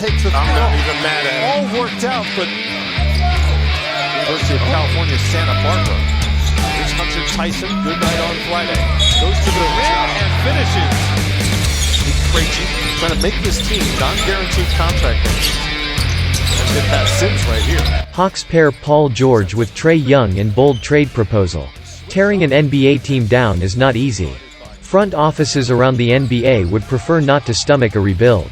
takes the I'm not even mad at it. all worked out, but University of California, Santa Barbara. Here's Hunter Tyson. Good night on Friday. Goes to the rim and finishes. Trae trying to make this team non-guaranteed contract. Let's get past Sims right here. Hawks pair Paul George with Trae Young in bold trade proposal. Tearing an NBA team down is not easy. Front offices around the NBA would prefer not to stomach a rebuild.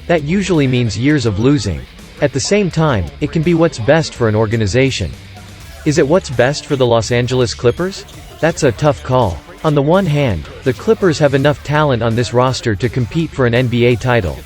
That usually means years of losing. At the same time, it can be what's best for an organization. Is it what's best for the Los Angeles Clippers? That's a tough call. On the one hand, the Clippers have enough talent on this roster to compete for an NBA title.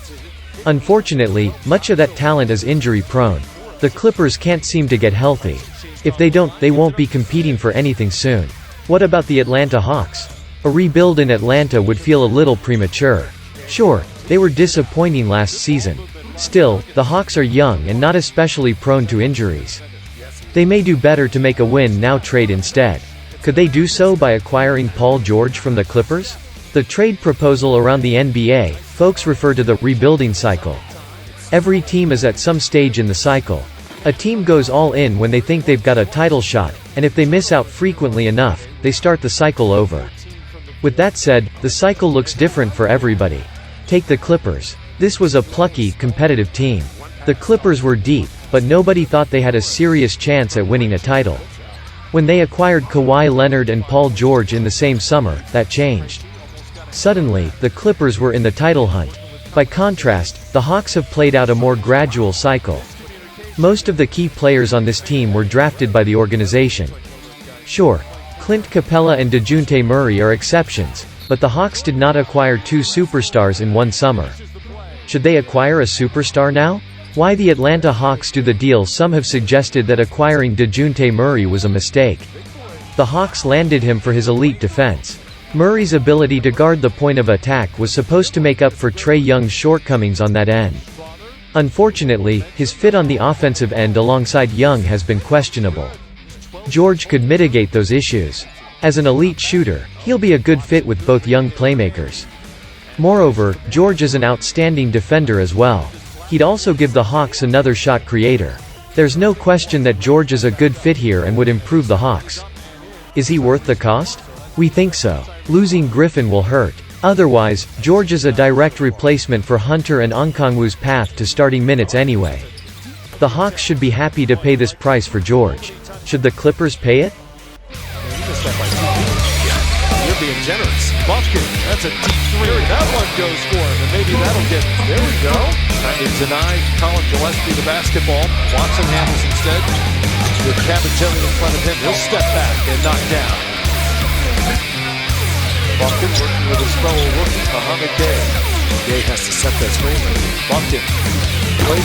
Unfortunately, much of that talent is injury-prone. The Clippers can't seem to get healthy. If they don't, they won't be competing for anything soon. What about the Atlanta Hawks? A rebuild in Atlanta would feel a little premature. Sure, they were disappointing last season. Still, the Hawks are young and not especially prone to injuries. They may do better to make a win-now trade instead. Could they do so by acquiring Paul George from the Clippers? The trade proposal around the NBA, folks refer to the rebuilding cycle. Every team is at some stage in the cycle. A team goes all in when they think they've got a title shot, and if they miss out frequently enough, they start the cycle over. With that said, the cycle looks different for everybody. Take the Clippers. This was a plucky, competitive team. The Clippers were deep, but nobody thought they had a serious chance at winning a title. When they acquired Kawhi Leonard and Paul George in the same summer, that changed. Suddenly, the Clippers were in the title hunt. By contrast, the Hawks have played out a more gradual cycle. Most of the key players on this team were drafted by the organization. Sure, Clint Capella and DeJounte Murray are exceptions, but the Hawks did not acquire two superstars in one summer. Should they acquire a superstar now? Why the Atlanta Hawks do the deal? Some have suggested that acquiring DeJounte Murray was a mistake. The Hawks landed him for his elite defense. Murray's ability to guard the point of attack was supposed to make up for Trae Young's shortcomings on that end. Unfortunately, his fit on the offensive end alongside Young has been questionable. George could mitigate those issues. As an elite shooter, he'll be a good fit with both young playmakers. Moreover, George is an outstanding defender as well. He'd also give the Hawks another shot creator. There's no question that George is a good fit here and would improve the Hawks. Is he worth the cost? We think so. Losing Griffin will hurt. Otherwise, George is a direct replacement for Hunter and Okongwu's path to starting minutes anyway. The Hawks should be happy to pay this price for George. Should the Clippers pay it? You're being generous. Buffkin, that's a deep three. That one goes for him, and maybe that'll get. There we go. Trying to deny Colin Gillespie the basketball. Watson handles instead. With Cavatelli in front of him, he'll step back and knock down. Buffkin working with his fellow rookie, Muhammad Gay. Gay has to set that screen. Buffkin plays.